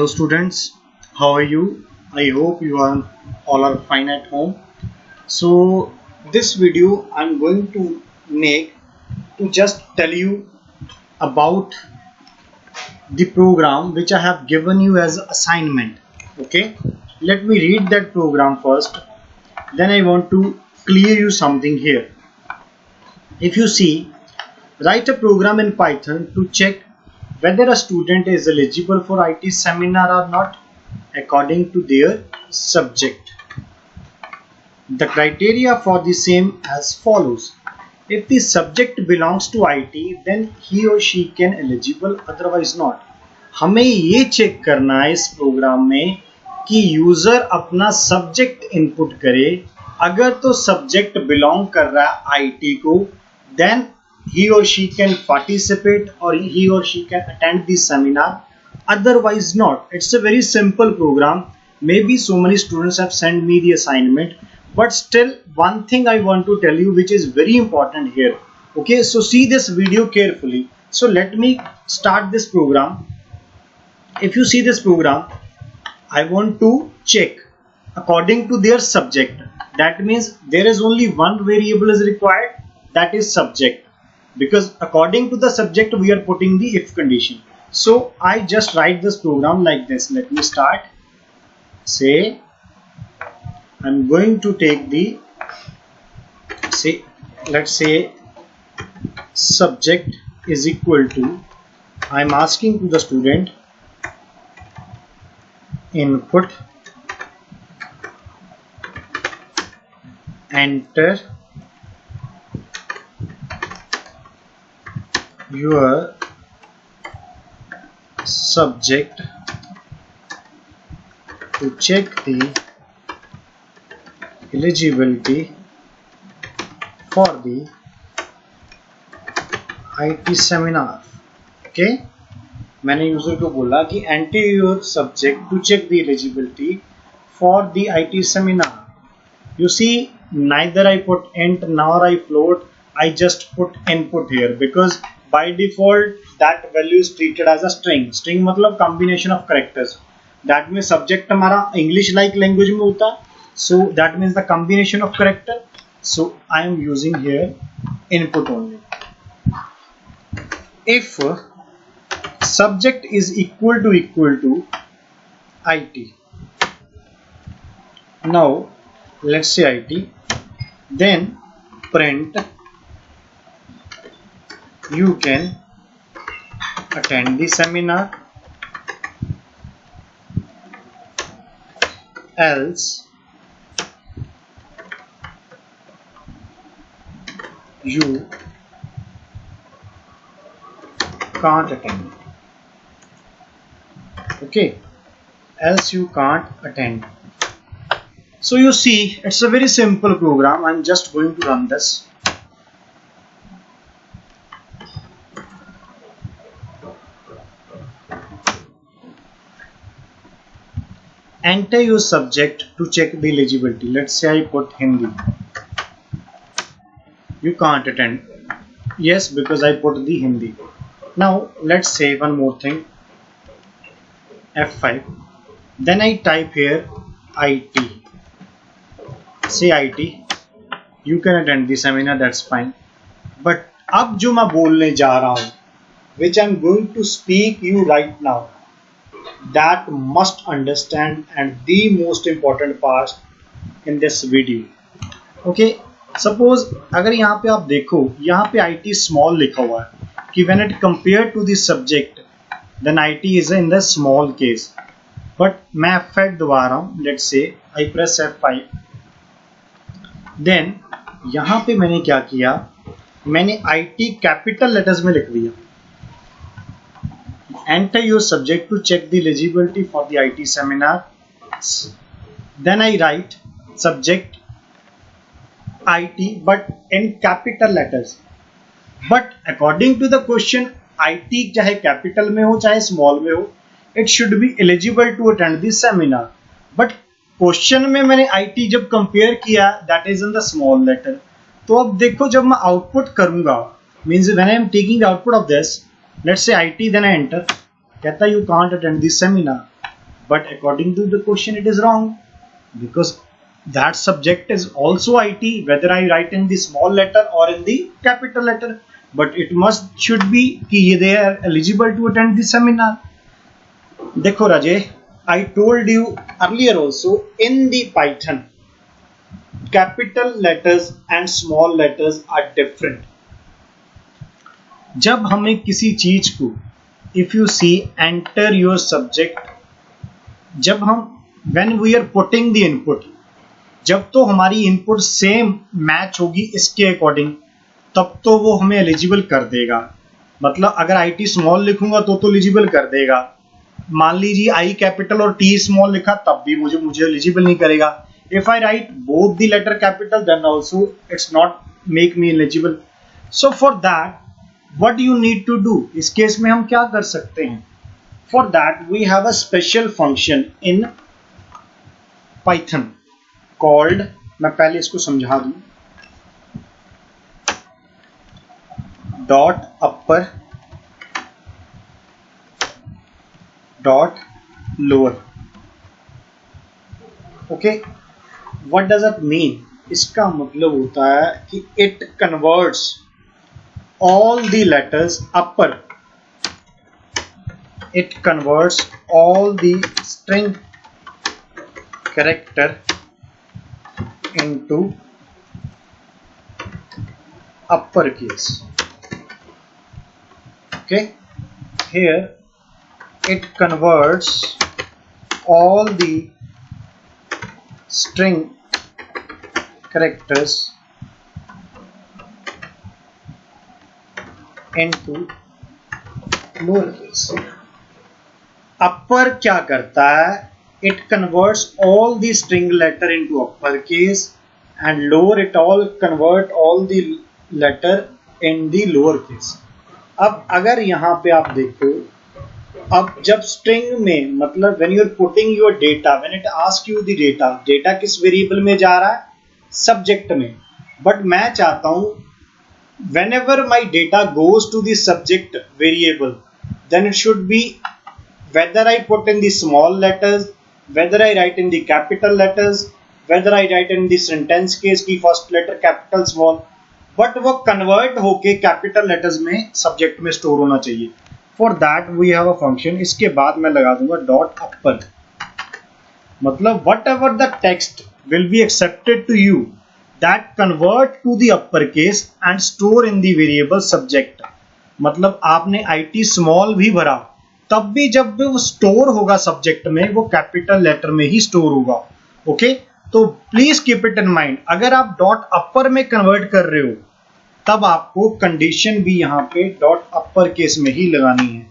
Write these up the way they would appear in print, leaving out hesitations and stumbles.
Hello students, how are you? I hope you are all are fine at home. So this video I'm going to make to just tell you about the program which I have given you as assignment. Okay, let me read that program first. Then I want to clear you something here. If you see, write a program in Python to check whether a student is eligible for IT seminar or not according to their subject. The criteria for the same as follows. If the subject belongs to IT, then he or she can eligible, otherwise not. हमें ये check करना है इस programme में कि user अपना subject input करे. अगर तो सब्जेक्ट बिलोंग कर रहा है आईटी को, then he or she can participate or he or she can attend the seminar, otherwise not. It's a very simple program. Maybe so many students have sent me the assignment, but still one thing I want to tell you which is very important here. Okay, so see this video carefully. So let me start this program. If you see this program, I want to check according to their subject. That means there is only one variable is required, that is subject, because according to the subject we are putting the if condition. So I just write this program like this. Let me start. Say I'm going to take the let's say subject is equal to, I'm asking to the student input, enter your subject to check the eligibility for the IT seminar. Okay, मैंने user को बोला कि enter your subject to check the eligibility for the IT seminar. You see, neither I put int nor I float. I just put input here because by default that value is treated as a string. String मतलब combination of characters. That means subject हमारा English like language में होता है. So that means the combination of character. So I am using here input only. If subject is equal to IT. Now let's say IT. Then print you can attend the seminar, else you can't attend. Okay, else you can't attend. So you see, it's a very simple program. I'm just going to run this. Enter your subject to check the eligibility. Let's say I put Hindi. You can't attend. Yes, because I put the Hindi. Now let's say one more thing. F5. Then I type here IT. Say IT. You can attend the seminar. That's fine. But अब जो मैं बोलने जा रहा हूँ, which I'm going to speak you right now, that must understand and the most important part in this video. Okay, suppose अगर यहाँ पे आप देखो, यहाँ पे IT small लिखा हुआ है कि when it compared to the subject, then IT is in the small case. But मैं F5 दबा रहा हूँ. Let's say I press F5. Then यहाँ पे मैंने क्या किया, मैंने IT कैपिटल लेटर्स में लिख दिया. Enter your subject to check the eligibility for the IT seminar. Then I write subject IT but in capital letters. But according to the question, IT चाहे capital में हो चाहे small में हो, it should be eligible to attend the seminar. But question में मैंने IT जब compare किया, that is in the small letter. तो अब देखो जब मैं आउटपुट करूंगा, means when I am taking the output of this, let's say IT, then I enter, कहता you can't attend this seminar. but according to the question it is wrong, because that subject is also IT, whether I write in the small letter or in the capital letter, but it should be कि they are eligible to attend the seminar. देखो राजे, I told you earlier also, in the Python capital letters and small letters are different. जब हमें किसी चीज को, if you see enter your subject, जब हम when we are putting the input, जब तो हमारी इनपुट सेम मैच होगी इसके अकॉर्डिंग, तब तो वो हमें एलिजिबल कर देगा. मतलब अगर आई टी स्मॉल लिखूंगा तो एलिजिबल कर देगा. मान लीजिए आई कैपिटल और टी स्मॉल लिखा तब भी मुझे एलिजिबल नहीं करेगा. If I write both the letter capital then also it's not make me eligible. So for that what you need to do, इस केस में हम क्या कर सकते हैं? For that we have a special function in Python called, मैं पहले इसको समझा दूं, dot upper dot lower. Okay, what does it mean? इसका मतलब होता है कि it converts all the letters upper, it converts all the string character into uppercase. Okay, here it converts all the string characters into lowercase. Upper क्या करता है? It converts all the string letter into upper case and lower it all convert all the letter in the lower case. अब अगर यहाँ पे आप देखो, अब जब स्ट्रिंग में मतलब when you are putting your data, when it ask you the data, data किस वेरिएबल में जा रहा है? सब्जेक्ट में. बट मैं चाहता हूं whenever my data goes to the subject variable, then it should be whether I put in the small letters, whether I write in the capital letters, whether I write in the sentence case की first letter capital small, but वो convert होके capital letters में subject में store होना चाहिए. For that we have a function. इसके बाद मैं लगा दूंगा dot upper, मतलब whatever the text will be accepted to you, that convert to the uppercase and store in the variable subject. मतलब आपने IT small भी भरा, तब भी जब भी वो स्टोर होगा सब्जेक्ट में, वो कैपिटल लेटर में ही स्टोर होगा. ओके, तो please keep it in mind. अगर आप डॉट अपर में कन्वर्ट कर रहे हो तब आपको कंडीशन भी यहाँ पे डॉट अपर केस में ही लगानी है.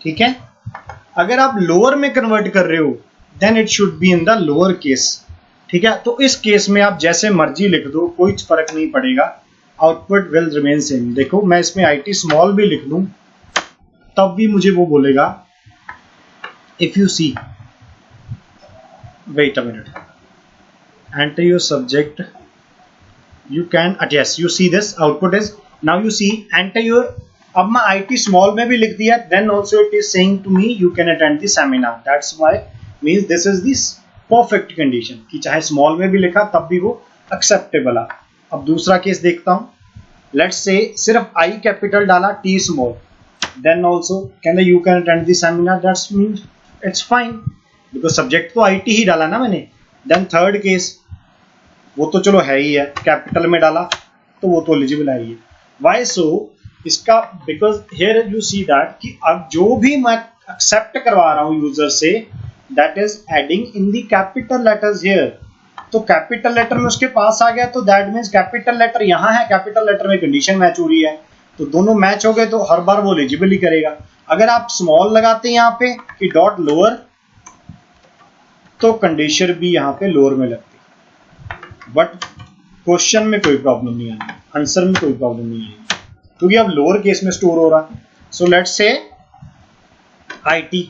ठीक है, अगर आप लोअर में कन्वर्ट कर रहे हो then it should be in the lower case. ठीक है, तो इस केस में आप जैसे मर्जी लिख दो, कोई फर्क नहीं पड़ेगा, आउटपुट विल रिमेन सेम. देखो मैं इसमें IT स्मॉल भी लिख दूं तब भी मुझे वो बोलेगा. If you see, wait a minute, enter your subject, you can yes, you see this output is, now you see enter your. अब मैं IT स्मॉल में भी लिख दिया, then also it is saying to me you can attend the seminar. That's why means this is this perfect condition कि चाहे small में भी लिखा तब भी वो एक्सेप्टेबल है. अब दूसरा केस देखता हूं. लेट्स से सिर्फ I कैपिटल डाला, T small, then also can you can attend the seminar. That means it's fine because subject तो IT ही डाला ना मैंने. Then third case, वो तो चलो है ही है, कैपिटल में डाला तो वो तो एलिजिबल है ही है. Why so? इसका because here you see that कि अब जो भी मैं एक्सेप्ट करवा रहा हूँ यूजर से, that is adding in the capital letters here. तो कैपिटल लेटर में उसके पास आ गया तो दैट मीन्स कैपिटल लेटर यहाँ है, कैपिटल लेटर में कंडीशन मैच हो रही है, तो दोनों मैच हो गए तो हर बार वो एलिजिबल ही करेगा. अगर आप स्मॉल लगाते हैं यहाँ पे कि डॉट लोअर, तो कंडीशन भी यहाँ पे लोअर में लगती है. बट क्वेश्चन में कोई प्रॉब्लम नहीं आएगी, आंसर में कोई प्रॉब्लम नहीं आएगी, क्योंकि अब लोअर केस में स्टोर हो रहा है. सो लेट्स से IT,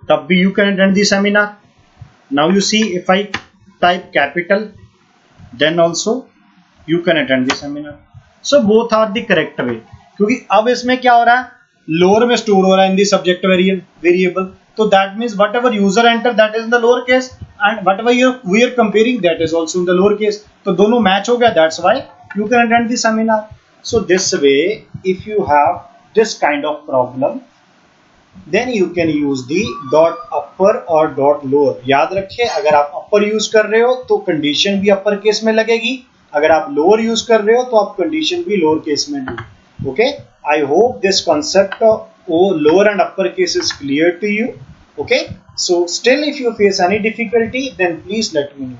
तब भी you can attend the seminar. Now you see if I type capital, then also you can attend the seminar. So both are the correct way, क्योंकि अब इसमें क्या हो रहा है, लोअर में स्टोर हो रहा है in the subject variable, So that means whatever user enter that is in the lowercase, and whatever we are comparing that is also in the lowercase. So दोनों match हो गया. That's why you can attend the seminar. So this way, if you have this kind of problem, then you can use the dot upper or dot lower. याद रखिए, अगर आप upper use कर रहे हो तो condition भी upper case में लगेगी, अगर आप lower use कर रहे हो तो आप condition भी lower case में लगेगी. Okay, I hope this concept of lower and upper case is clear to you. Okay, so still if you face any difficulty, then please let me know.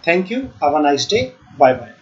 Thank you. Have a nice day. Bye bye.